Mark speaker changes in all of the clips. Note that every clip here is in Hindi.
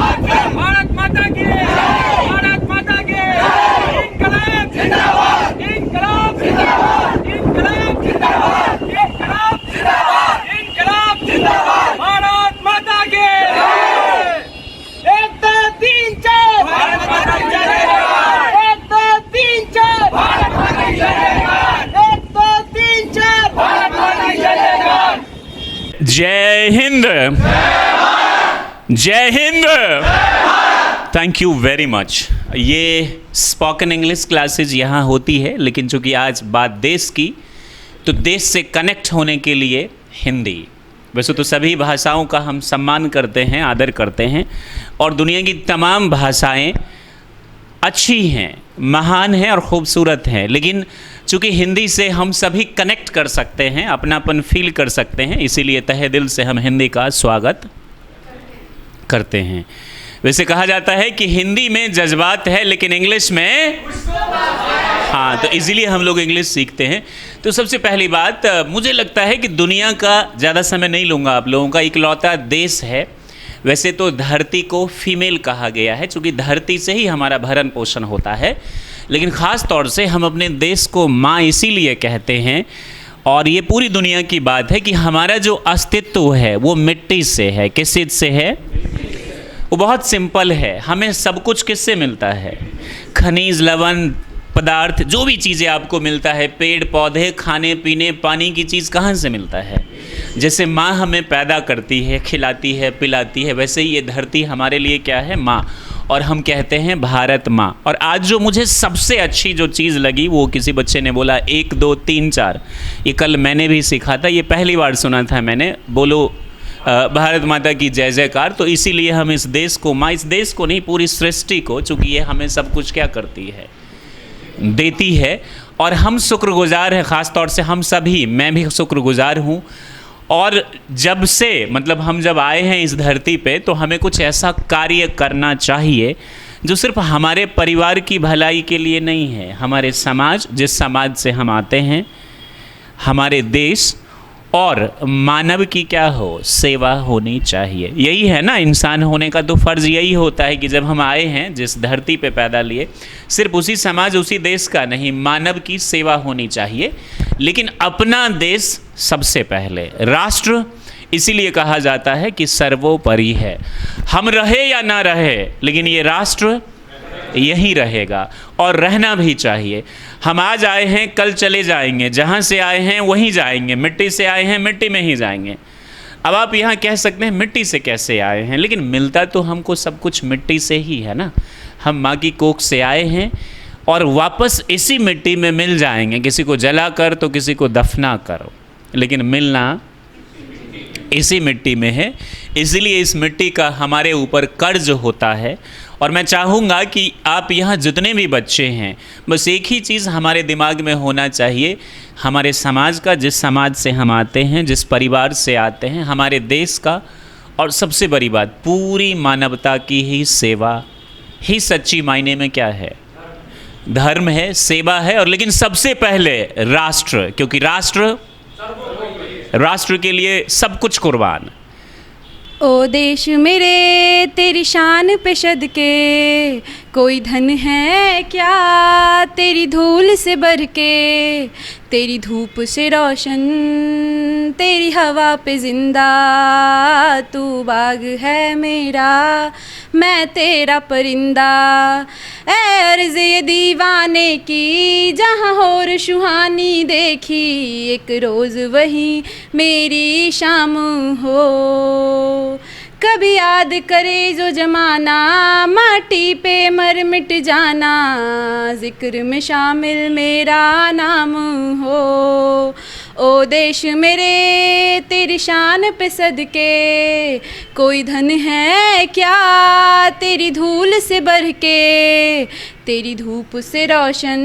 Speaker 1: भारत माता की, भारत माता की, इंकलाब जिंदाबाद, इंकलाब जिंदाबाद, इंकलाब जिंदाबाद, इंकलाब जिंदाबाद, इंकलाब जिंदाबाद, भारत माता की। 1 2 3 4 भारत माता की जय। 1 2 3 4 भारत माता की जय। 1 2 3 4 भारत माता की जय।
Speaker 2: जय हिंद, जय Hind. Thank you very much. ये स्पोकन इंग्लिश क्लासेज यहाँ होती है, लेकिन चूंकि आज बात देश की, तो देश से कनेक्ट होने के लिए हिंदी। वैसे तो सभी भाषाओं का हम सम्मान करते हैं, आदर करते हैं, और दुनिया की तमाम भाषाएं अच्छी हैं, महान हैं और ख़ूबसूरत हैं, लेकिन चूँकि हिंदी से हम सभी कनेक्ट कर सकते हैं, अपनापन फील कर सकते हैं, इसीलिए तहे दिल से हम हिंदी का स्वागत करते हैं। वैसे कहा जाता है कि हिंदी में जज्बात है लेकिन इंग्लिश में हाँ, तो इसीलिए हम लोग इंग्लिश सीखते हैं। तो सबसे पहली बात, मुझे लगता है कि दुनिया का ज़्यादा समय नहीं लूँगा आप लोगों का, इकलौता देश है। वैसे तो धरती को फीमेल कहा गया है, क्योंकि धरती से ही हमारा भरण पोषण होता है, लेकिन ख़ास तौर से हम अपने देश को माँ इसीलिए कहते हैं। और ये पूरी दुनिया की बात है कि हमारा जो अस्तित्व है वो मिट्टी से है। किस चीज़ से है? वो बहुत सिंपल है। हमें सब कुछ किससे मिलता है? खनिज, लवण पदार्थ, जो भी चीज़ें आपको मिलता है, पेड़ पौधे, खाने पीने, पानी की चीज़ कहाँ से मिलता है? जैसे माँ हमें पैदा करती है, खिलाती है, पिलाती है, वैसे ही ये धरती हमारे लिए क्या है? माँ। और हम कहते हैं भारत माँ। और आज जो मुझे सबसे अच्छी जो चीज़ लगी, वो किसी बच्चे ने बोला 1 2 3 4, ये कल मैंने भी सीखा था, ये पहली बार सुना था मैंने। बोलो भारत माता की जय जयकार। तो इसीलिए हम इस देश को माँ, इस देश को नहीं, पूरी सृष्टि को, चूँकि ये हमें सब कुछ क्या करती है? देती है। और हम शुक्रगुजार हैं, ख़ास तौर से हम सभी, मैं भी शुक्रगुजार हूँ। और जब से मतलब हम जब आए हैं इस धरती पे, तो हमें कुछ ऐसा कार्य करना चाहिए जो सिर्फ हमारे परिवार की भलाई के लिए नहीं है, हमारे समाज, जिस समाज से हम आते हैं, हमारे देश और मानव की क्या हो? सेवा होनी चाहिए। यही है ना, इंसान होने का तो फ़र्ज़ यही होता है कि जब हम आए हैं जिस धरती पे पैदा लिए, सिर्फ उसी समाज, उसी देश का नहीं, मानव की सेवा होनी चाहिए। लेकिन अपना देश सबसे पहले, राष्ट्र इसीलिए कहा जाता है कि सर्वोपरि है। हम रहे या ना रहे, लेकिन ये राष्ट्र यहीं रहेगा और रहना भी चाहिए। हम आज आए हैं, कल चले जाएंगे, जहाँ से आए हैं वहीं जाएंगे, मिट्टी से आए हैं, मिट्टी में ही जाएंगे। अब आप यहाँ कह सकते हैं मिट्टी से कैसे आए हैं, लेकिन मिलता तो हमको सब कुछ मिट्टी से ही है ना। हम माँ की कोख से आए हैं और वापस इसी मिट्टी में मिल जाएंगे, किसी को जला कर तो किसी को दफना करो, लेकिन मिलना इसी मिट्टी में है। इसलिए इस मिट्टी का हमारे ऊपर कर्ज होता है। और मैं चाहूँगा कि आप यहाँ जितने भी बच्चे हैं, बस एक ही चीज़ हमारे दिमाग में होना चाहिए, हमारे समाज का, जिस समाज से हम आते हैं, जिस परिवार से आते हैं, हमारे देश का, और सबसे बड़ी बात, पूरी मानवता की ही सेवा ही सच्ची मायने में क्या है? धर्म है, सेवा है। और लेकिन सबसे पहले राष्ट्र, क्योंकि राष्ट्र के लिए सब कुछ कुर्बान।
Speaker 3: ओ देश मेरे तेरी शान पे सदके, कोई धन है क्या तेरी धूल से बढ़ के, तेरी धूप से रोशन, तेरी हवा पे जिंदा, तू बाग है मेरा, मैं तेरा परिंदा। ए अर्ज़ ये दीवाने की, जहाँ और सुहानी देखी, एक रोज़ वही मेरी शाम हो। कभी याद करे जो जमाना, माटी पे मर मिट जाना, जिक्र में शामिल मेरा नाम हो। ओ देश मेरे तेरी शान पे सदके, कोई धन है क्या तेरी धूल से बढ़ के, तेरी धूप से रोशन,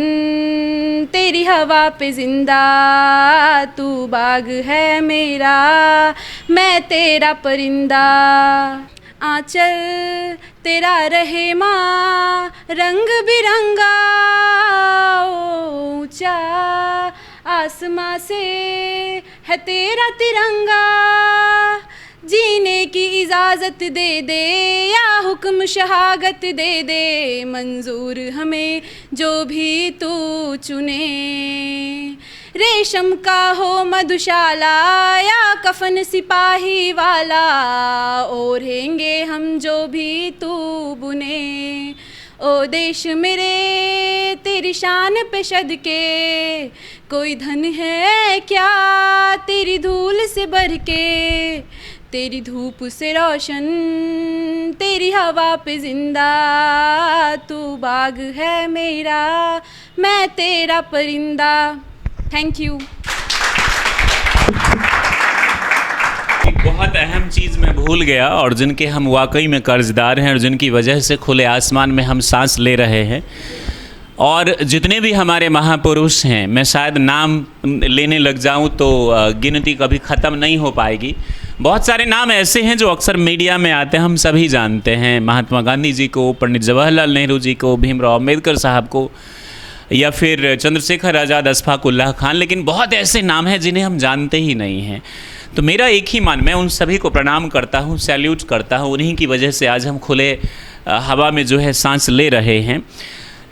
Speaker 3: तेरी हवा पे जिंदा, तू बाग है मेरा, मैं तेरा परिंदा। आंचल तेरा रहे माँ रंग बिरंगा, ऊंचा आसमां से है तेरा तिरंगा, जीने की इजाज़त दे दे या हुक्म शहादत दे दे, मंजूर हमें जो भी तू चुने। रेशम का हो मधुशाला या कफन सिपाही वाला, ओढ़ेंगे हम जो भी तू बुने। ओ देश मेरे तेरी शान पे सदके, कोई धन है क्या तेरी धूल से बढ़ के, तेरी धूप से रोशन तेरी हवा पे जिंदा, तू बाग है मेरा मैं तेरा परिंदा। Thank you.
Speaker 2: एक बहुत अहम चीज़ मैं भूल गया, और जिनके हम वाकई में कर्जदार हैं और जिनकी वजह से खुले आसमान में हम सांस ले रहे हैं, और जितने भी हमारे महापुरुष हैं, मैं शायद नाम लेने लग जाऊं तो गिनती कभी ख़त्म नहीं हो पाएगी। बहुत सारे नाम ऐसे हैं जो अक्सर मीडिया में आते हैं, हम सभी जानते हैं, महात्मा गांधी जी को, पंडित जवाहरलाल नेहरू जी को, भीमराव अम्बेडकर साहब को, या फिर चंद्रशेखर आज़ाद, अशफाक उल्लाह खान, लेकिन बहुत ऐसे नाम हैं जिन्हें हम जानते ही नहीं हैं। तो मेरा एक ही मैं उन सभी को प्रणाम करता हूँ, सैल्यूट करता हूँ। उन्हीं की वजह से आज हम खुले हवा में जो है सांस ले रहे हैं।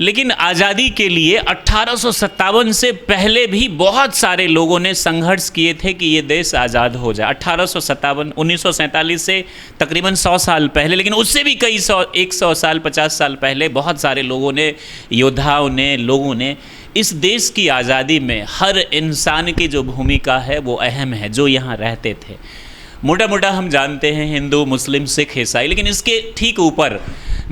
Speaker 2: लेकिन आज़ादी के लिए 1857 से पहले भी बहुत सारे लोगों ने संघर्ष किए थे कि ये देश आज़ाद हो जाए। 1857, 1947 से तकरीबन 100 साल पहले, लेकिन उससे भी कई 100 साल, 50 साल पहले बहुत सारे लोगों ने, योद्धाओं ने, लोगों ने इस देश की आज़ादी में हर इंसान की जो भूमिका है वो अहम है, जो यहाँ रहते थे। मोटा मोटा हम जानते हैं हिंदू, मुस्लिम, सिख, ईसाई, लेकिन इसके ठीक ऊपर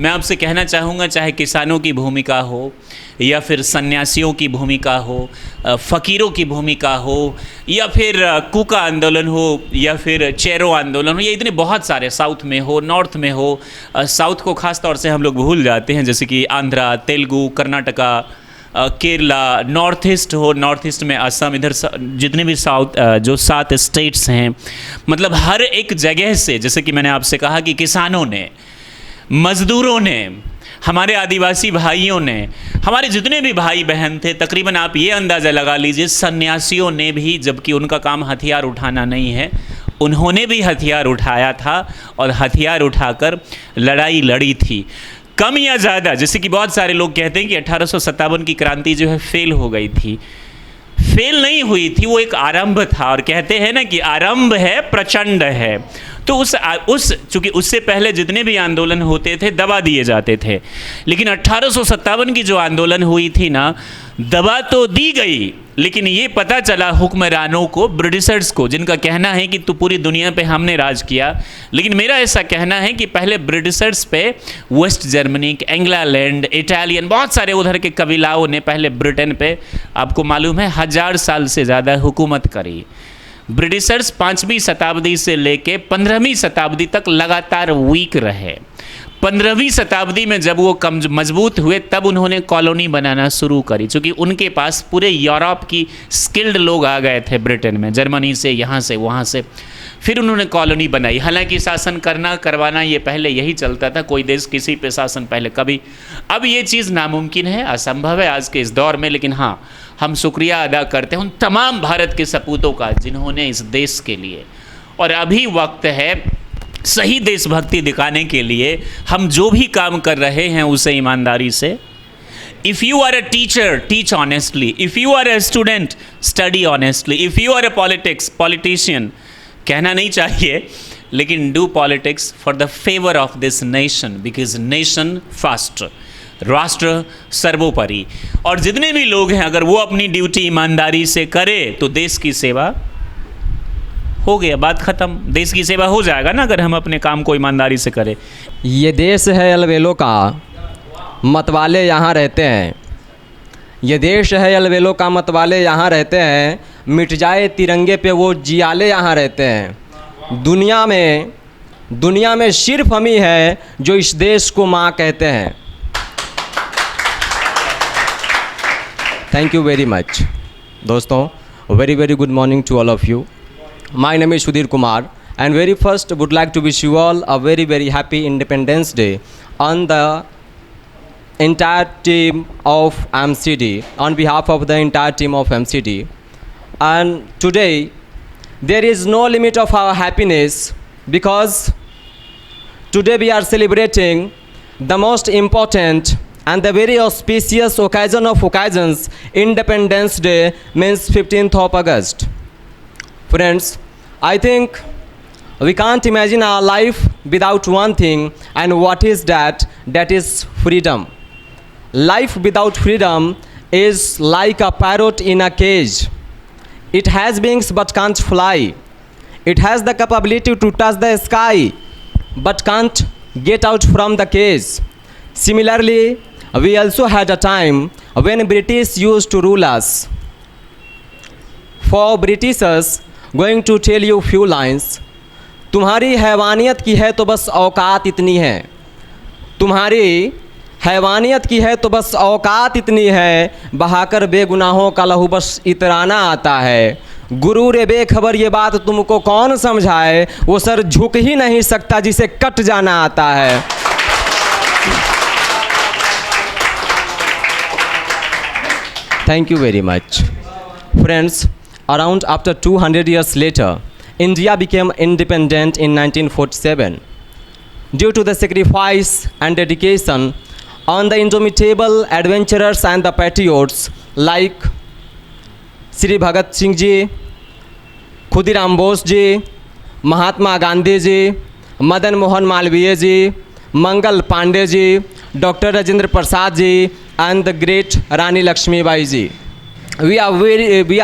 Speaker 2: मैं आपसे कहना चाहूँगा, चाहे किसानों की भूमिका हो या फिर सन्यासियों की भूमिका हो, फ़कीरों की भूमिका हो, या फिर कूका आंदोलन हो, या फिर चेरो आंदोलन हो, ये इतने बहुत सारे, साउथ में हो, नॉर्थ में हो। साउथ को ख़ास तौर से हम लोग भूल जाते हैं, जैसे कि आंध्रा, तेलुगु, कर्नाटका, केरला, नॉर्थ ईस्ट हो, नॉर्थ ईस्ट में असम, इधर जितने भी साउथ जो 7 स्टेट्स हैं, मतलब हर एक जगह से, जैसे कि मैंने आपसे कहा कि किसानों ने, मज़दूरों ने, हमारे आदिवासी भाइयों ने, हमारे जितने भी भाई बहन थे, तकरीबन आप ये अंदाज़ा लगा लीजिए, सन्यासियों ने भी, जबकि उनका काम हथियार उठाना नहीं है, उन्होंने भी हथियार उठाया था और हथियार उठाकर लड़ाई लड़ी थी। कम या ज़्यादा, जैसे कि बहुत सारे लोग कहते हैं कि 1857 की क्रांति जो है फेल हो गई थी। फेल नहीं हुई थी, वो एक आरंभ था, और कहते हैं ना कि आरंभ है प्रचंड है। तो उस चूँकि उससे पहले जितने भी आंदोलन होते थे दबा दिए जाते थे, लेकिन 1857 की जो आंदोलन हुई थी ना, दबा तो दी गई, लेकिन ये पता चला हुक्मरानों को, ब्रिटिशर्स को, जिनका कहना है कि तो पूरी दुनिया पे हमने राज किया, लेकिन मेरा ऐसा कहना है कि पहले ब्रिटिशर्स पे वेस्ट जर्मनी, इंग्लैंड, इटालियन, बहुत सारे उधर के कबीलाओं ने पहले ब्रिटेन पे, आपको मालूम है, 1000 साल से ज़्यादा हुकूमत करी। ब्रिटिशर्स 5वीं शताब्दी से लेके 15वीं शताब्दी तक लगातार वीक रहे। 15वीं शताब्दी में जब वो कम मजबूत हुए, तब उन्होंने कॉलोनी बनाना शुरू करी, क्योंकि उनके पास पूरे यूरोप की स्किल्ड लोग आ गए थे ब्रिटेन में, जर्मनी से, यहाँ से, वहाँ से। फिर उन्होंने कॉलोनी बनाई। हालांकि शासन करवाना ये पहले यही चलता था, कोई देश किसी पे शासन पहले कभी। अब ये चीज़ नामुमकिन है, असंभव है आज के इस दौर में, लेकिन हाँ, हम शुक्रिया अदा करते हैं उन तमाम भारत के सपूतों का जिन्होंने इस देश के लिए, और अभी वक्त है सही देशभक्ति दिखाने के लिए, हम जो भी काम कर रहे हैं उसे ईमानदारी से। If you are a teacher, teach honestly. If you are a student, study honestly. If you are a politician, कहना नहीं चाहिए, लेकिन do politics for the favor of this nation, because nation first. राष्ट्र सर्वोपरि। और जितने भी लोग हैं, अगर वो अपनी ड्यूटी ईमानदारी से करे तो देश की सेवा हो गया, बात ख़त्म। देश की सेवा हो जाएगा ना अगर हम अपने काम को ईमानदारी से करें।
Speaker 4: ये देश है अलवेलों का, मतवाले यहाँ रहते हैं। ये देश है अलवेलों का, मतवाले यहाँ रहते हैं। मिट जाए तिरंगे पे वो जियाले यहाँ रहते हैं। दुनिया में सिर्फ हम ही है जो इस देश को माँ कहते हैं। थैंक यू वेरी मच दोस्तों। Very very good morning to all of you. My name is Sudhir Kumar, and very first would like to wish you all a very very happy Independence Day on the entire team of MCD, on behalf of the entire team of MCD. And today there is no limit of our happiness because today we are celebrating the most important and the very auspicious occasion of occasions, Independence Day, means 15th of August. Friends, I think we can't imagine our life without one thing, and what is that? That is freedom. Life without freedom is like a parrot in a cage. It has wings but can't fly. It has the capability to touch the sky but can't get out from the cage. Similarly, we also had a time when British used to rule us. For Britishers, going to tell you few lines. तुम्हारी हैवानियत की है तो बस औकात इतनी है, तुम्हारी हैवानियत की है तो बस औकात इतनी है, बहाकर बेगुनाहों का लहू बस इतराना आता है। गुरूर बेखबर ये बात तुमको कौन समझाए, वो सर झुक ही नहीं सकता जिसे कट जाना आता है। Thank you very much. Friends, around after 200 years later, India became independent in 1947. Due to the sacrifice and dedication on the indomitable adventurers and the patriots like Sri Bhagat Singh ji, Khudiram Bose ji, Mahatma Gandhi ji, Madan Mohan Malviya ji, Mangal Pandey ji, Dr. Rajendra Prasad ji, and the great Rani Lakshmi Bai ji. We are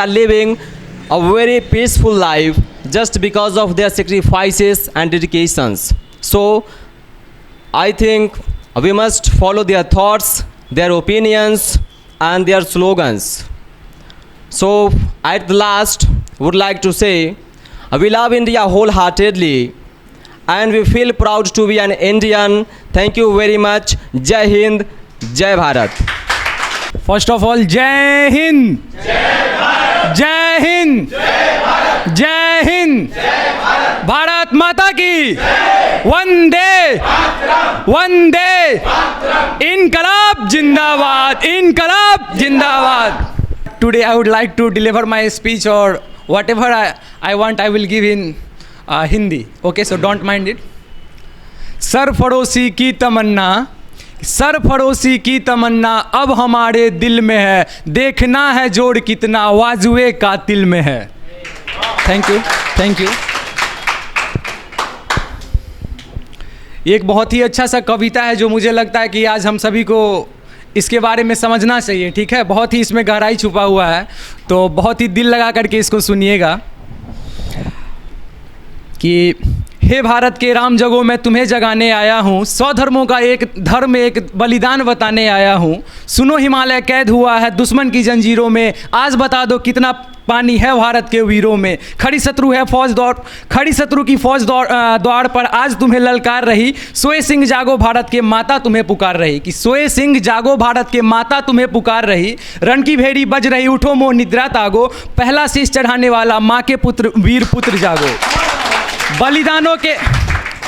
Speaker 4: living a very peaceful life just because of their sacrifices and dedications. So I think we must follow their thoughts, their opinions, and their slogans. So at the last, would like to say, we love India wholeheartedly and we feel proud to be an Indian. Thank you very much. Jai Hind, Jai Bharat.
Speaker 5: First of all जय हिंद, जय हिंद, जय हिंद, भारत माता की वंदे वंदे, इनकलाब जिंदाबाद, इनकलाब जिंदाबाद. Today I would like to deliver my speech or whatever I want I will give in Hindi. Okay, so don't mind it. सरफरोशी की तमन्ना, सरफरोशी की तमन्ना अब हमारे दिल में है, देखना है जोड़ कितना वाजुए कातिल में है. Thank you, thank you. एक बहुत ही अच्छा सा कविता है जो मुझे लगता है कि आज हम सभी को इसके बारे में समझना चाहिए. ठीक है, बहुत ही इसमें गहराई छुपा हुआ है, तो बहुत ही दिल लगा करके इसको सुनिएगा. कि हे भारत के राम जगो मैं तुम्हें जगाने आया हूँ, 100 धर्मों का एक धर्म एक बलिदान बताने आया हूँ. सुनो हिमालय कैद हुआ है दुश्मन की जंजीरों में, आज बता दो कितना पानी है भारत के वीरों में. खड़ी शत्रु है फौज दौड़, खड़ी शत्रु की फौज द्वार पर आज तुम्हें ललकार रही, सोए सिंह जागो भारत के माता तुम्हें पुकार रही. कि सोए सिंह जागो भारत के माता तुम्हें पुकार रही, रण की भेड़ी बज रही उठो मोह निद्रा तागो, पहला शीश चढ़ाने वाला माँ के पुत्र वीर पुत्र जागो. बलिदानों के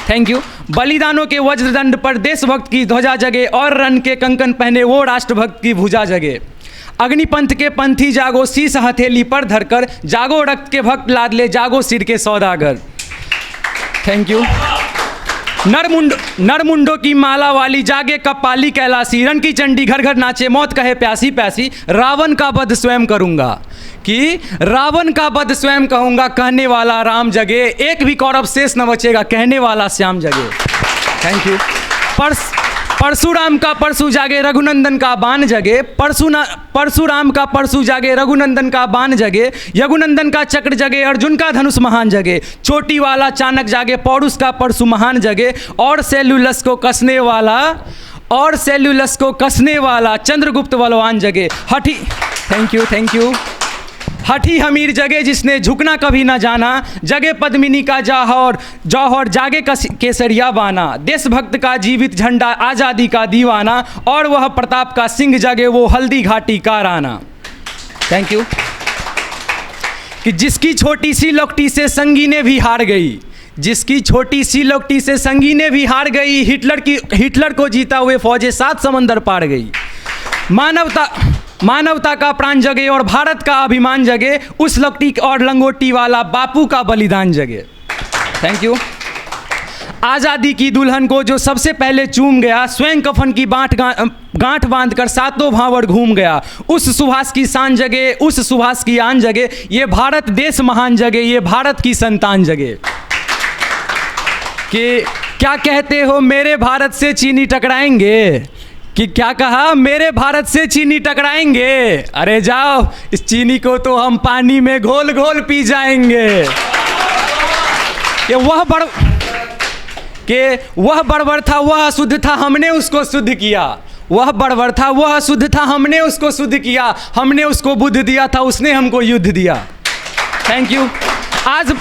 Speaker 5: थैंक यू, बलिदानों के वज्रदंड पर देशभक्त की ध्वजा जगे और रण के कंकन पहने वो राष्ट्रभक्त की भुजा जगे. अग्निपंथ के पंथी जागो शीश हथेली पर धरकर, जागो रक्त के भक्त लाडले जागो सिर के सौदागर. Thank you. नरमुंडों की माला वाली जागे कपाली कैलासी, रण की चंडी घर घर नाचे मौत कहे प्यासी प्यासी, रावण का वध स्वयं करूंगा. कि रावण का वध स्वयं कहूंगा, कहने वाला राम जगे, एक भी कौरव शेष न बचेगा, कहने वाला श्याम जगे. Thank you. परशुराम का परशु जागे रघुनंदन का बाण जगे, परशुराम का परशु जागे रघुनंदन का बाण जगे, यघुनंदन का चक्र जगे अर्जुन का धनुष महान जगे, चोटी वाला चाणक जागे पौरुष का परशु महान जगे, और सेल्यूलस को कसने वाला, और सेल्यूलस को कसने वाला चंद्रगुप्त बलवान जगे. हठी थैंक यू, थैंक यू. हठी हमीर जगे जिसने झुकना कभी ना जाना, जगे पद्मिनी का जौहर जागे केसरिया बाना, देशभक्त का जीवित झंडा आज़ादी का दीवाना, और वह प्रताप का सिंह जगे वो हल्दी घाटी का राना. Thank you. कि जिसकी छोटी सी लौकटी से संगीने भी हार गई, जिसकी छोटी सी लौकटी से संगीने भी हार गई, हिटलर को जीता हुए फौजें 7 समंदर पार गई. मानवता का प्राण जगे और भारत का अभिमान जगे, उस लकड़ी और लंगोटी वाला बापू का बलिदान जगे. Thank you. आज़ादी की दुल्हन को जो सबसे पहले चूम गया, स्वयं कफन की गांठ बांधकर सातों भावर घूम गया, उस सुभाष की शान जगे, उस सुभाष की आन जगे, ये भारत देश महान जगे, ये भारत की संतान जगे। कि क्या कहते हो मेरे भारत से चीनी टकराएंगे? कि क्या कहा? मेरे भारत से चीनी टकराएंगे? अरे जाओ, इस चीनी को तो हम पानी में घोल घोल पी जाएंगे। कि वह बड़बर था, वह अशुद्ध था, हमने उसको शुद्ध किया। वह बड़बर था, वह अशुद्ध था, हमने उसको शुद्ध किया। हमने उसको बुद्ध दिया था, उसने हमको युद्ध दिया। Thank you. आज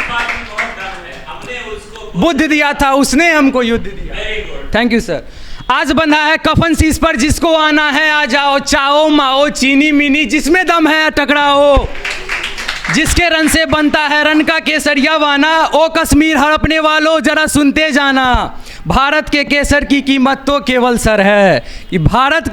Speaker 5: बुद्ध दिया था, उसने हमको युद्ध दिया। Thank you sir. आज बंधा है कफन शीश पर, जिसको आना है आ जाओ, चाओ माओ चीनी मीनी, जिसमें दम है टकराओ। जिसके रन से बनता है रन का केसरिया वाना, ओ कश्मीर हड़पने वालों जरा सुनते जाना। भारत के केसर की कीमत तो केवल सर है, कि भारत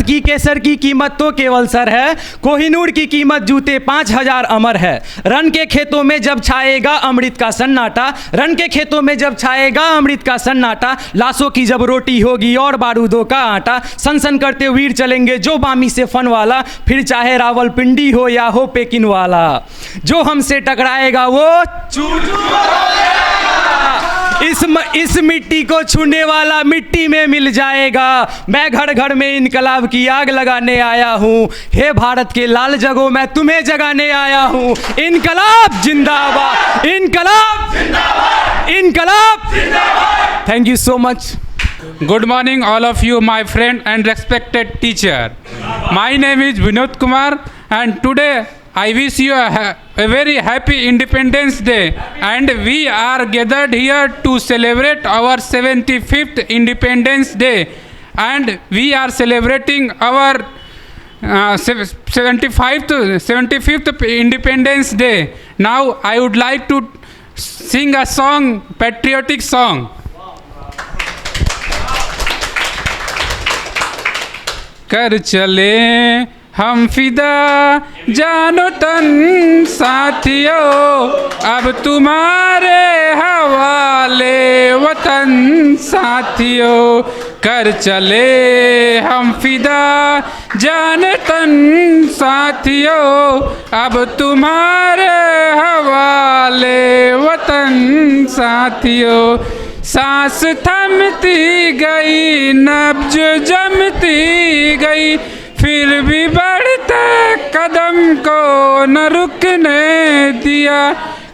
Speaker 5: की केसर की कीमत तो केवल सर है। कोहिनूर की कीमत जूते 5000 अमर है। रन के खेतों में जब छाएगा अमृत का सन्नाटा, रन के खेतों में जब छाएगा अमृत का सन्नाटा, लाशों की जब रोटी होगी और बारूदों का आटा, सन करते वीर चलेंगे जो बामी से फन वाला, फिर चाहे रावलपिंडी हो या हो पेकिन वाला। जो हमसे टकराएगा वो चूर हो जाएगा। इस मिट्टी को छूने वाला मिट्टी में मिल जाएगा। मैं घर घर में इनकलाब की आग लगाने आया हूँ। हे भारत के लाल जगो, मैं तुम्हें जगाने आया हूँ। इनकलाब जिंदाबाद, इनकलाब जिंदाबाद, इनकलाब जिंदाबाद। Thank you so much.
Speaker 6: Good morning all of you, my friend and respected teacher. My name is Vinod Kumar and today I wish you a very happy Independence Day, and we are gathered here to celebrate our 75th Independence Day, and we are celebrating our 75th Independence Day. Now I would like to sing a song, patriotic song. कर चले हम फिदा जानो तन साथियों, अब तुम्हारे हवाले वतन साथियों। कर चले हम फिदा जानो तन साथियों, अब तुम्हारे हवाले वतन साथियों। सांस थमती गई, नब्ज जमती गई, फिर भी बढ़ते कदम को न रुकने दिया।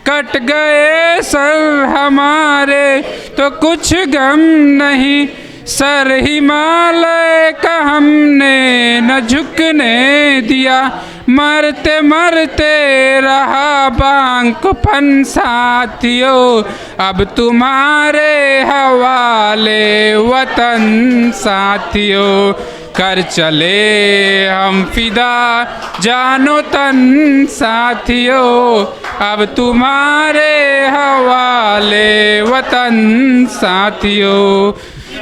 Speaker 6: कट गए सर हमारे तो कुछ गम नहीं, सर हिमालय का हमने न झुकने दिया। मरते मरते रहा बांकपन साथियों, अब तुम्हारे हवाले वतन साथियों। कर चले हम फिदा जानो तन साथियों, अब तुम्हारे हवाले वतन साथियों।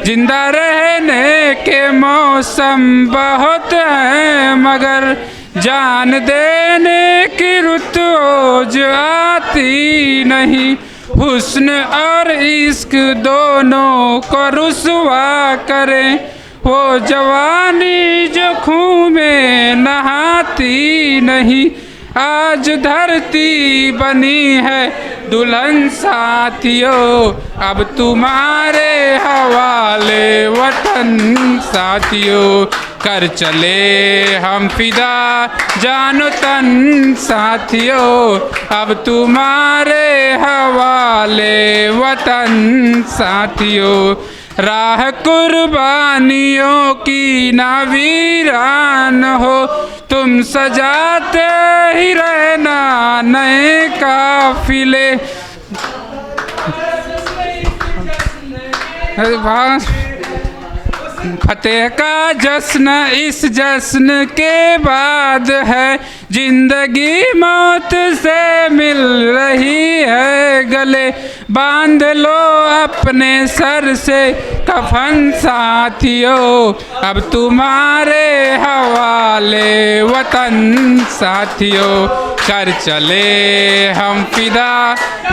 Speaker 6: जिंदा रहने के मौसम बहुत हैं, मगर जान देने की रुत रोज आती नहीं। हुस्न और इश्क दोनों को रुसवा करें, वो जवानी जो खून में नहाती नहीं। आज धरती बनी है दुल्हन साथियों, अब तुम्हारे हवाले वतन साथियों। कर चले हम फिदा जानो तन साथियों, अब तुम्हारे हवाले वतन साथियों। राह कुर्बानियों की ना वीरान हो, तुम सजाते ही रहना नए काफिले। फतेह का जश्न इस जश्न के बाद है, जिंदगी मौत से मिल रही है गले। बांध लो अपने सर से कफन साथियों, अब तुम्हारे हवाले वतन साथियों। कर चले हम फिदा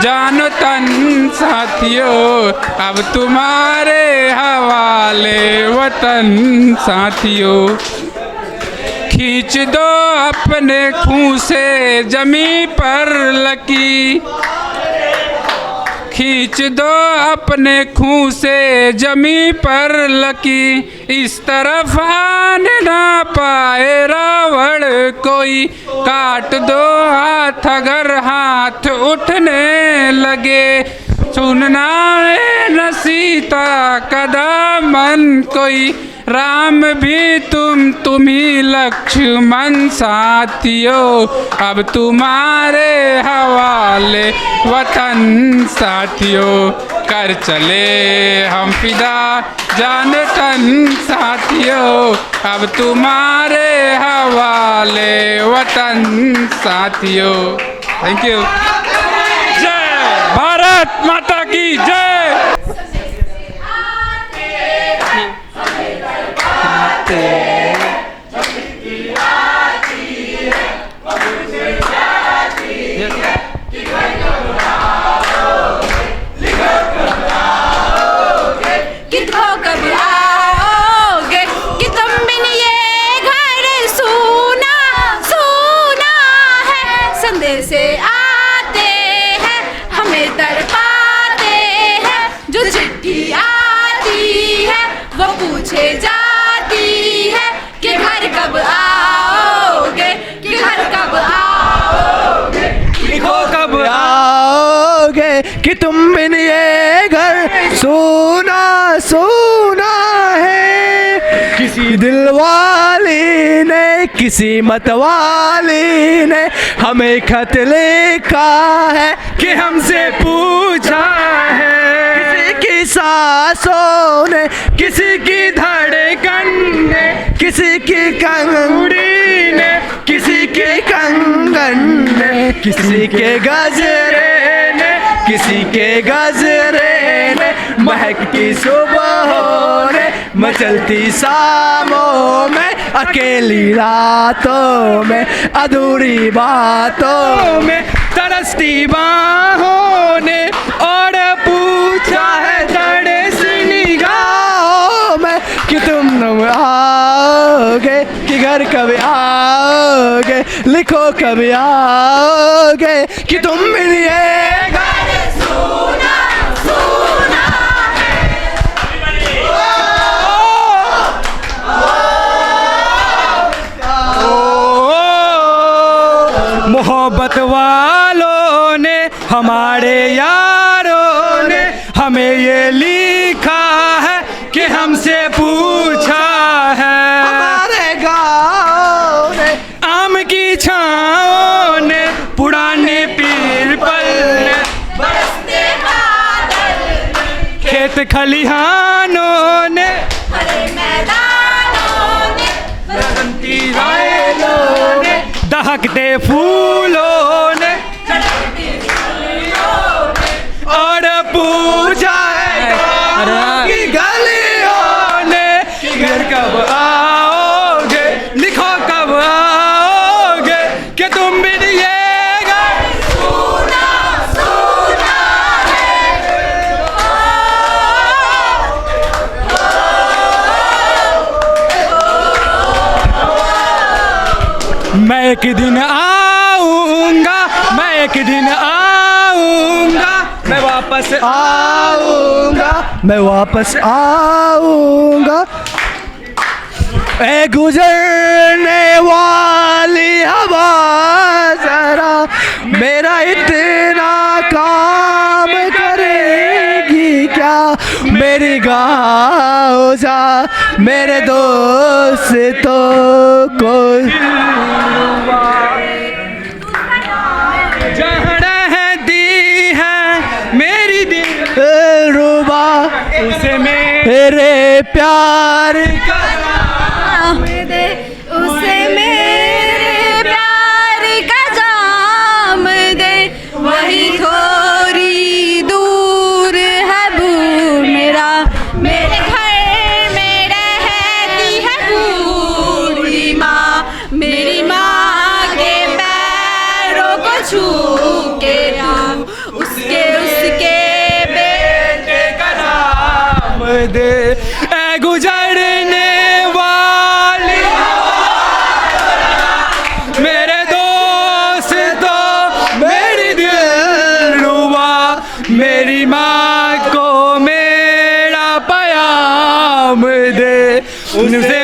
Speaker 6: जानो तन साथियों, अब तुम्हारे हवाले वतन साथियों। खींच दो अपने खून से जमी पर लकी, खींच दो अपने खून से जमी पर लकी, इस तरफ आने ना पाए रावण कोई, काट दो हाथ अगर हाथ उठने लगे, सुनना है न सीता का दामन कोई, राम भी तुम ही लक्ष्मण साथियों, अब तुम्हारे हवाले वतन साथियों, कर चले हम फिदा जान तन साथियों, अब तुम्हारे हवाले वतन साथियों। Thank you. जय भारत माता की जय।
Speaker 3: से आते हैं हमें तड़पाते हैं, जो चिट्ठी आती है वो पूछे जाती है कि घर कब आओगे, कि घर कब आओगे,
Speaker 7: लिखो कब आओगे, कि तुम बिन ये घर सोना सोना है। किसी दिल वाली ने किसी मत वाली ने हमें खत लिखा है कि हमसे पूछा है, किसी की सांसों ने किसी की धड़कन ने किसी की कंगड़ी ने किसी के कंगन ने किसी के गजरे ने किसी के गजरे ने महकती सुबहों ने मचलती शामों में अकेली रातों में अधूरी बातों में तरसती बाहों ने और पूछा है जड़े सी निगाहों में कि तुम आओगे, कि घर कब आओगे, लिखो कब आओगे, कि तुम मिलिएगा सोना सोना मोहब्बत वालों ने हमारे यारों ने हमें ये लिखा है कि हमसे पूछा है, हमारे गाँव ने आम की छाँव ने पुराने पीपल ने बरसते बादल खेत खलिहानों ने हरे मैदानों ने बसंती रायलों ने दहकते फूलों ने और पूछा है कि गलियों ने कि घर कब आओगे, लिखो कब आओगे, कि तुम भी दिएगा सोना सोना मैं एक दिन आऊंगा, मैं एक दिन आऊंगा, मैं वापस आऊंगा, मैं वापस आऊंगा। ए गुजरने वाली हवा जरा मेरा इतना काम करेगी क्या, मेरी गाँव जा मेरे दोस्तों को उसे मेरे प्यार का
Speaker 3: नाम दे, उसे मेरे प्यार का जाम दे, वही थोड़ी दूर है भूल मेरा, मेरे घर में रहती है बूढ़ी माँ, मेरी माँ के पैरों
Speaker 7: उसे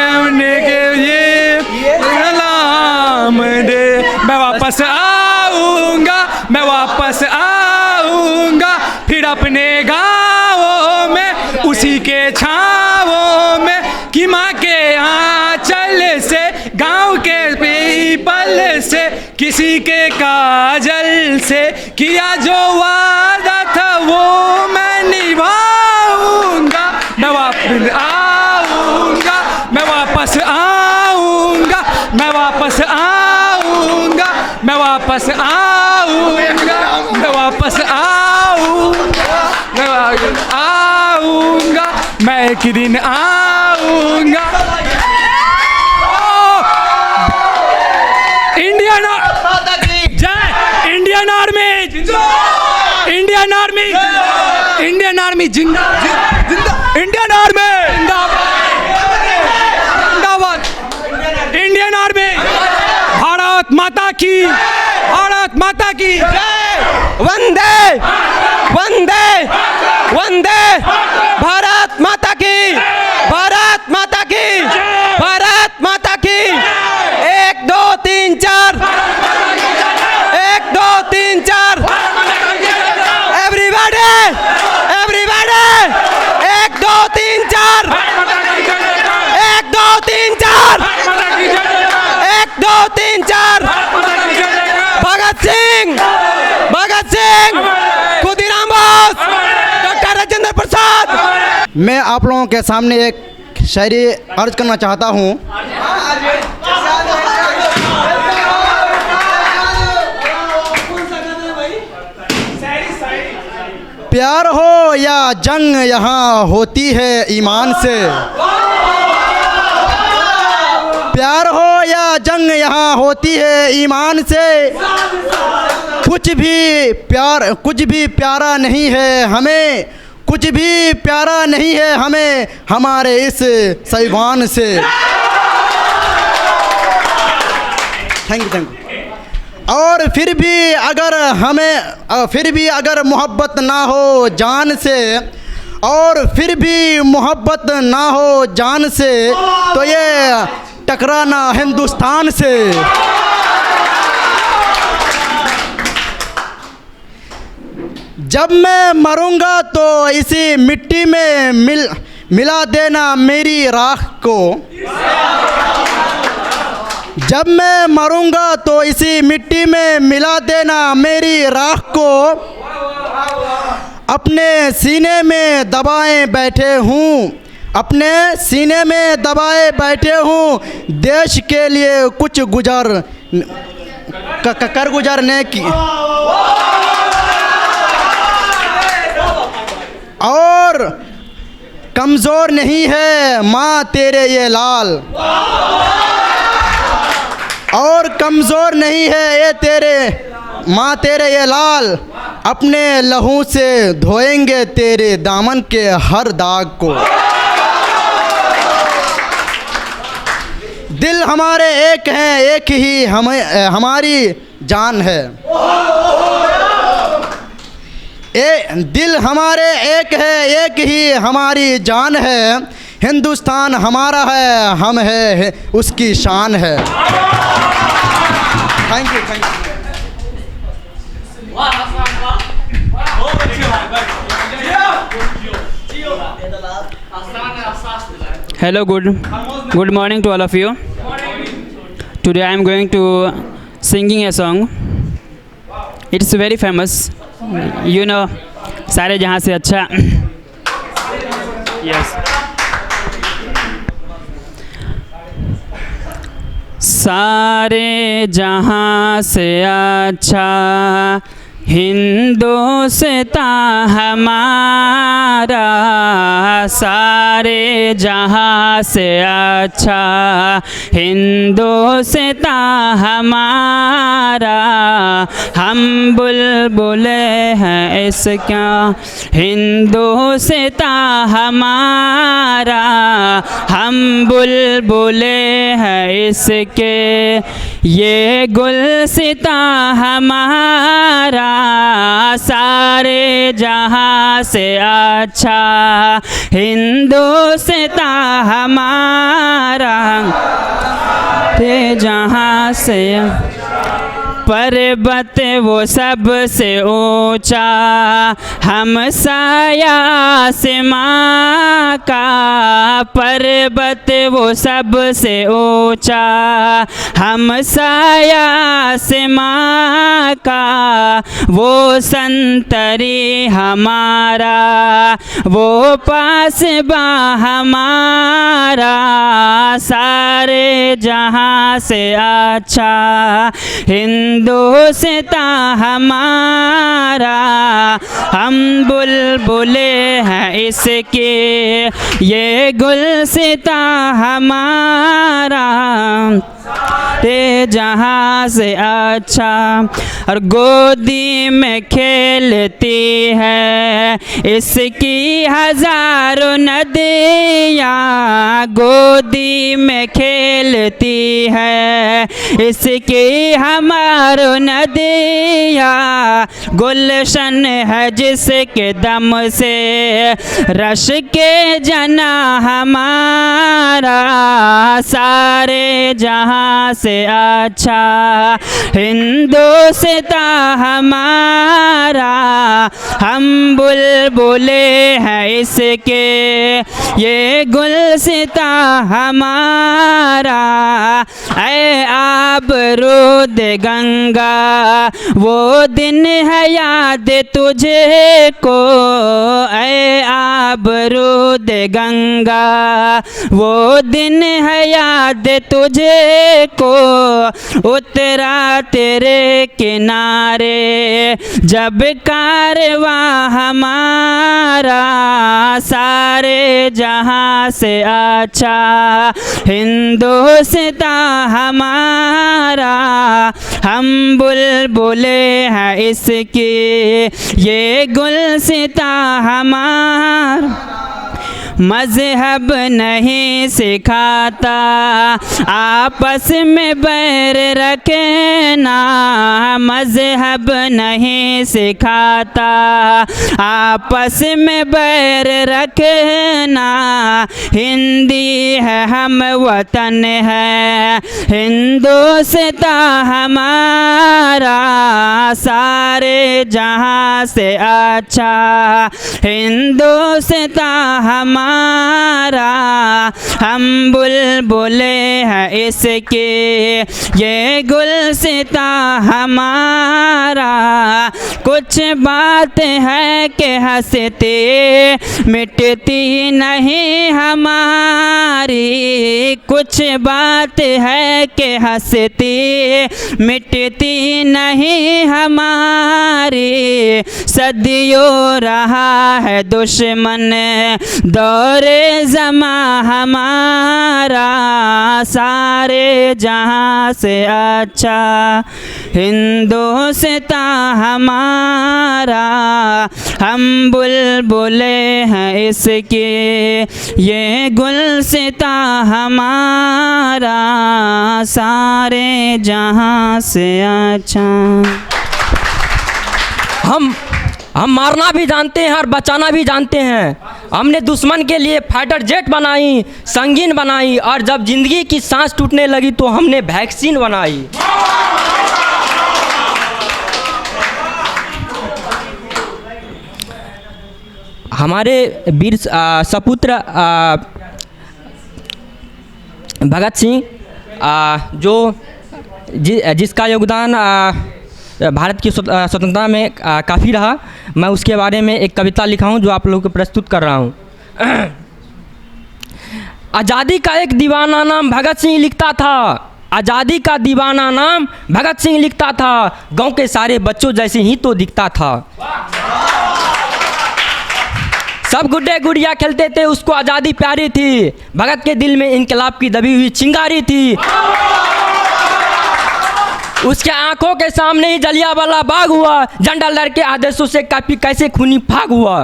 Speaker 7: हमने के ये सलाम दे। मैं वापस आऊँगा, मैं वापस आऊँगा, फिर अपने गाँवों में उसी के छाँवों में, कि माँ के आँचल से गाँव के पीपल से किसी के काजल से किया जो वादा था वो मैं निभाऊंगा। मैं वापस आऊँगा, मैं वापस आऊँगा, मैं वापस आऊँगा, मैं वापस आऊँगा, मैं वापस आऊँगा, मैं वापस आऊँगा, मैं एक दिन आऊँगा। इंडियन जय, Indian army, Indian army, Indian army जिंदाबाद, इंडियन आर्मी जिंदाबाद, इंडियन आर्मी, भारत माता की, भारत माता की
Speaker 4: वंदे वंदे वंदे, भारत माता की, भारत माता की, भारत माता की। 1 2 3 4, 1 2 3 4, everybody everybody, 1 2 3 4, 1 2 3 4, 1 2 3 4। Bhagat Singh, Bhagat Singh, Khudiram Bose, doctor Rajendra Prasad.
Speaker 8: मैं आप लोगों के सामने एक शायरी अर्ज करना चाहता हूँ। प्यार हो या जंग यहाँ होती है ईमान से, प्यार हो या जंग यहाँ होती है ईमान से। कुछ भी प्यारा नहीं है हमें, कुछ भी प्यारा नहीं है हमें हमारे इस सैवान से। Thank you. और फिर भी अगर मोहब्बत ना हो जान से, और फिर भी मोहब्बत ना हो जान से, तो ये टकराना हिंदुस्तान से। जब मैं मरूंगा तो इसी मिट्टी में मिला देना मेरी राख को। जब मैं मरूंगा तो इसी मिट्टी में मिला देना मेरी राख को। अपने सीने में दबाए बैठे हूँ, अपने सीने में दबाए बैठे हूँ, देश के लिए कुछ कर गुजरने की। और कमज़ोर नहीं है माँ तेरे ये लाल, और कमज़ोर नहीं है ये तेरे माँ तेरे ये लाल। अपने लहू से धोएंगे तेरे दामन के हर दाग को। दिल हमारे एक हैं, एक ही हमारी जान है। दिल हमारे एक है, एक ही हमारी जान है। हिंदुस्तान हमारा है, हम है उसकी शान है। Thank you, thank you.
Speaker 9: Hello, good morning to all of you. Today I am going to singing a song. It's very famous. You know, सारे जहाँ से अच्छा. Yes. सारे जहाँ से अच्छा हिंदुस्तान हमारा, सारे जहाँ से अच्छा हिंदुस्तान हमारा। हम बुलबुले हैं इसका हिंदुस्तान हमारा, हम बुलबुले हैं इसके ये गुलसिता हमारा। सारे जहां से अच्छा हिंदुस्तान हमारा, ते जहां से पर्वत वो सबसे ऊंचा, हमसाया आसमां का, पर्वत वो सबसे ऊंचा, हमसाया आसमां का, वो संतरी हमारा, वो पासबा हमारा, सारे जहां से अच्छा हिंदुस्तान हमारा, हम बुलबुले हैं इसके, ये गुलसितां हमारा, ते जहां से अच्छा। और गोदी में खेलती है इसकी हजारों नदियाँ, गोदी में खेलती है इसकी हमारों नदियाँ, गुलशन है जिसके दम से रश के जना हमारा, सारे जहां से अच्छा हिंदुस्तान हमारा, हम बुलबुले हैं इसके, ये गुलसितां हमारा, ऐ आबरूद गंगा वो दिन है याद तुझे को, ऐ आबरूद गंगा वो दिन है याद तुझे को, उतरा तेरे किनारे जब कारवां हमारा, सारे जहां से अच्छा हिंदुस्तान हमारा, हम बुलबुले हैं इसकी, ये गुलसितां हमारा, मज़हब नहीं सिखाता आपस में बैर रखना, मज़हब नहीं सिखाता आपस में बैर रखना, हिंदी है हम वतन है हिंदुस्तान हमारा, सारे जहां से अच्छा हिंदुस्तान हमारा, हम बुलबुले हैं इसके, ये गुलसितां हमारा, कुछ बात है कि हंसते मिटती नहीं हमारी, कुछ बात है कि हंसती मिटती नहीं हमारी, सदियों रहा है दुश्मन दौरे ज़मा हमारा, सारे जहां से अच्छा हिंदुस्तान हमारा, हम बुलबुले हैं इसके, ये गुलसितां हमारा, सारे जहां से अच्छा।
Speaker 10: हम मारना भी जानते हैं और बचाना भी जानते हैं। हमने दुश्मन के लिए फाइटर जेट बनाई, संगीन बनाई, और जब ज़िंदगी की सांस टूटने लगी तो हमने वैक्सीन बनाई। हमारे वीर सपुत्र भगत सिंह जो जिसका योगदान भारत की स्वतंत्रता में काफ़ी रहा, मैं उसके बारे में एक कविता लिखा हूँ जो आप लोगों को प्रस्तुत कर रहा हूँ। आज़ादी का एक दीवाना नाम भगत सिंह लिखता था, आज़ादी का दीवाना नाम भगत सिंह लिखता था, गांव के सारे बच्चों जैसे ही तो दिखता था। सब गुड्डे गुड़िया खेलते थे, उसको आज़ादी प्यारी थी, भगत के दिल में इनकलाब की दबी हुई चिंगारी थी। उसके आंखों के सामने ही जलियांवाला बाग हुआ, झंडा लड़के आदेशों से काफी कैसे खूनी फाग हुआ।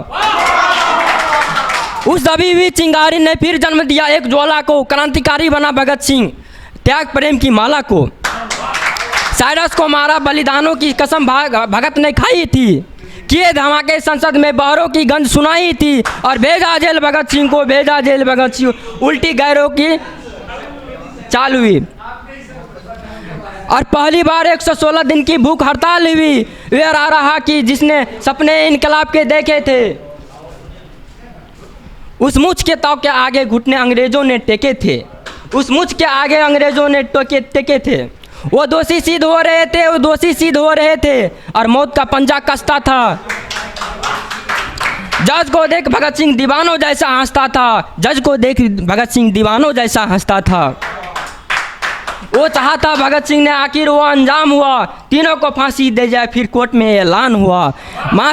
Speaker 10: उस दबी हुई चिंगारी ने फिर जन्म दिया एक ज्वाला को, क्रांतिकारी बना भगत सिंह त्याग प्रेम की माला को। साइरस को मारा, बलिदानों की कसम भगत ने खाई थी, किए धमाके संसद में बहरों की गंज सुनाई थी, और भेजा जेल भगत सिंह को, भेजा जेल भगत सिंह, उल्टी गैरों की चाल हुई। और पहली बार 116 दिन की भूख हड़ताल हुई। वे रहा कि जिसने सपने इनकलाब के देखे थे, उस मुझ के ताव के आगे घुटने अंग्रेजों ने टेके थे, उस मुझ के आगे अंग्रेजों ने टेके थे। वो दोषी सिद्ध हो रहे थे, वो दोषी सिद्ध हो रहे थे, और मौत का पंजा कसता था। जज को देख भगत सिंह दीवानों जैसा हंसता था, जज को देख भगत सिंह दीवानों जैसा हंसता था। वो चाहता भगत सिंह ने, आखिर वो अंजाम हुआ, तीनों को फांसी दे जाए, फिर कोर्ट में ऐलान हुआ। माँ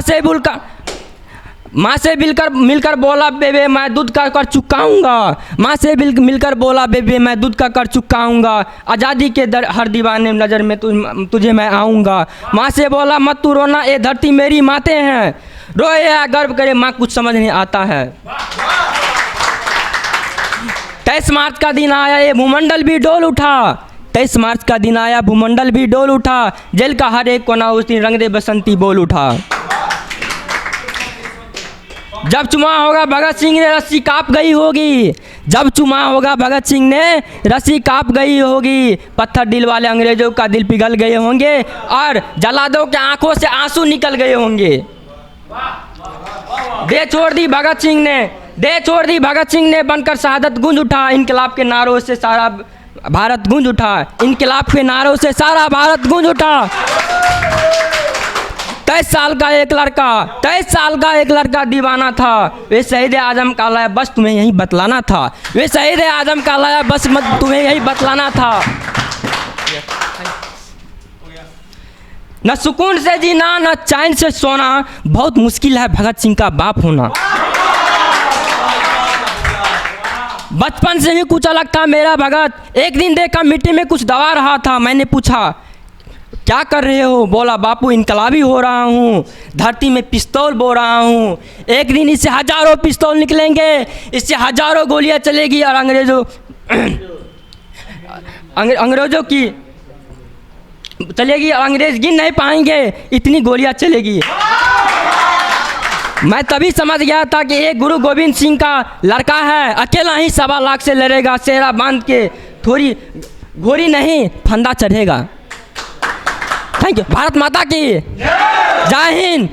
Speaker 10: से मिलकर बोला बेबे मैं दूध का कर चुकाऊंगा, माँ से मिलकर बोला बेबे मैं दूध का कर चुकाऊंगा, आज़ादी के हर दीवाने नज़र में तुझे मैं आऊँगा। माँ से बोला मत तू रोना, ये धरती मेरी माते हैं, रोए या गर्व करे माँ कुछ समझ नहीं आता है। 23 मार्च का दिन आया, ये भूमंडल भी डोल उठा, 23 मार्च का दिन आया, भूमंडल भी डोल उठा, जेल का हर एक कोना उस दिन रंग दे बसंती बोल उठा। जब चुमा होगा भगत सिंह ने रस्सी काँप गई होगी, जब चुमा होगा भगत सिंह ने रस्सी काँप गई होगी, पत्थर दिल वाले अंग्रेजों का दिल पिघल गए होंगे, और जलादों के आंखों से आंसू निकल गए होंगे। दे छोड़ दी भगत सिंह ने, दे छोड़ दी भगत सिंह ने, बनकर शहादत गूंज उठा, इनकलाब के नारों से सारा भारत गूंज उठा, इनकलाब के नारों से सारा भारत गूंज उठा। 23 साल का एक लड़का, 23 साल का एक लड़का दीवाना था, वे शहीद आजम का लाया बस तुम्हें यही बतलाना था, वे शहीद आजम का लाया बस तुम्हें यही बतलाना था। न सुकून से जीना, न चैन से सोना, बहुत मुश्किल है भगत सिंह का बाप होना। बचपन से ही कुछ अलग था मेरा भगत, एक दिन देखा मिट्टी में कुछ दबा रहा था, मैंने पूछा क्या कर रहे हो? बोला बापू इनकलाबी हो रहा हूँ, धरती में पिस्तौल बो रहा हूँ, एक दिन इससे हजारों पिस्तौल निकलेंगे, इससे हजारों गोलियाँ चलेगी, और अंग्रेजों की चलेगी, और अंग्रेज गिन नहीं पाएंगे, इतनी गोलियाँ चलेगी। मैं तभी समझ गया था कि एक गुरु गोविंद सिंह का लड़का है, अकेला ही 1.25 लाख से लड़ेगा, सेहरा बांध के, थोड़ी घोड़ी नहीं फंदा चढ़ेगा। Thank you. भारत माता की जय हिंद।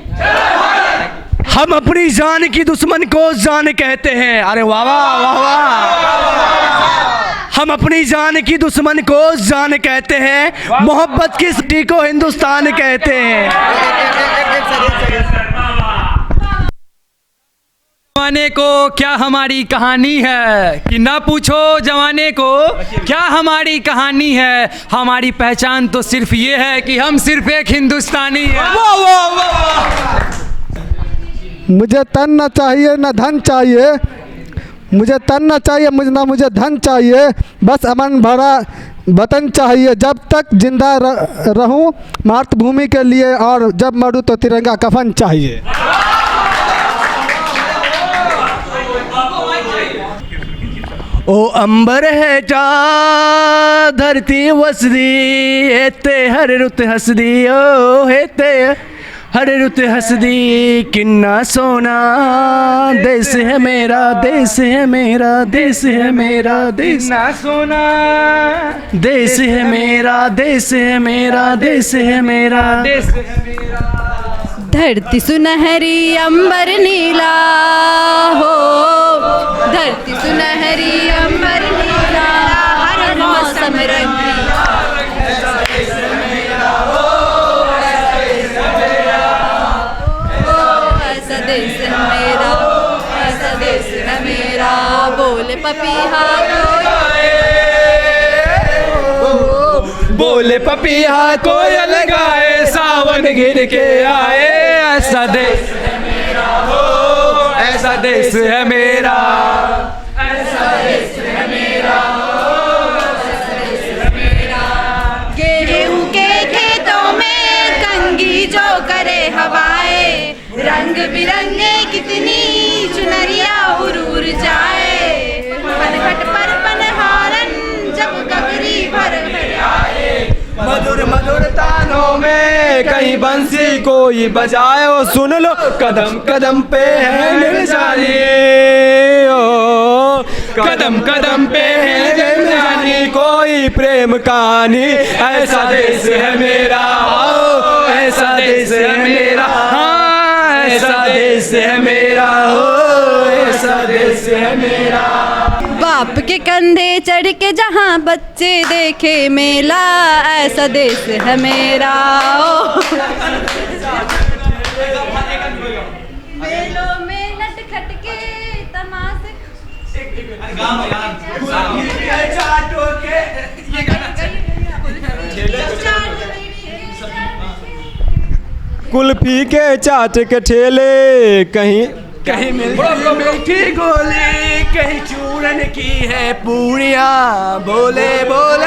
Speaker 7: हम अपनी जान की दुश्मन को जान कहते हैं। अरे वाह वाह वाह वाह। हम अपनी जान की दुश्मन को जान कहते हैं, मोहब्बत की सिटी को हिंदुस्तान कहते हैं।
Speaker 5: जमाने को क्या हमारी कहानी है, कि ना पूछो जमाने को क्या हमारी कहानी है, हमारी पहचान तो सिर्फ ये है कि हम सिर्फ एक हिंदुस्तानी हैं।
Speaker 11: मुझे तन न चाहिए न धन चाहिए, मुझे तन न चाहिए मुझे धन चाहिए, बस अमन भरा वतन चाहिए। जब तक जिंदा रहूं मातृभूमि के लिए, और जब मरूं तो तिरंगा कफन चाहिए।
Speaker 7: ओ अंबर है जा धरती वसदी, हेते हर रुत हसदी, ओ हेते हर रुत हसदी, किन्ना सोना देश है मेरा, देश है मेरा, देश है मेरा, देश ना सोना देश है मेरा, देश है मेरा, देश है मेरा, देश है मेरा।
Speaker 3: धरती सुनहरी अंबर नीला हो, धरती सुनहरी अंबर नीला, हर मौसम रंगीला, ऐसा देश मेरा हो, ऐसा देश मेरा हो, ऐसा देश मेरा, ऐसा देश मेरा। बोले पपीहा
Speaker 7: बोले पपीहा कोयल गाए, सावन गिर के आए, ऐसा देश है मेरा हो, ऐसा देश है मेरा, ऐसा देश है मेरा हो, ऐसा देश है मेरा।
Speaker 3: गेहूं के खेतों में कंघी जो करे हवाएं, रंग बिरंगे कितनी चुनरिया उड़ उड़ जाए, पनघट पर पनहारन जब गगरी भर भर आए,
Speaker 7: मधुर मधुर तानों में कहीं बंसी कोई बजाए, ओ सुन लो कदम कदम पे है दिल जानी, ओ कदम कदम पे है दिल जानी, कोई प्रेम कहानी, ऐसा देश है मेरा, ओ ऐसा देश है मेरा, हाँ ऐसा देश है मेरा, ओ ऐसा देश है मेरा।
Speaker 3: बाप के कंधे चढ़ के जहाँ बच्चे देखे मेला, ऐसा देश है मेरा। ओ मेलों में नटखट के तमाशे,
Speaker 7: कुल्फी के चाट के ठेले, कहीं कहीं मीठी गोली, कहीं चूरन की है पूरियाँ, बोले बोले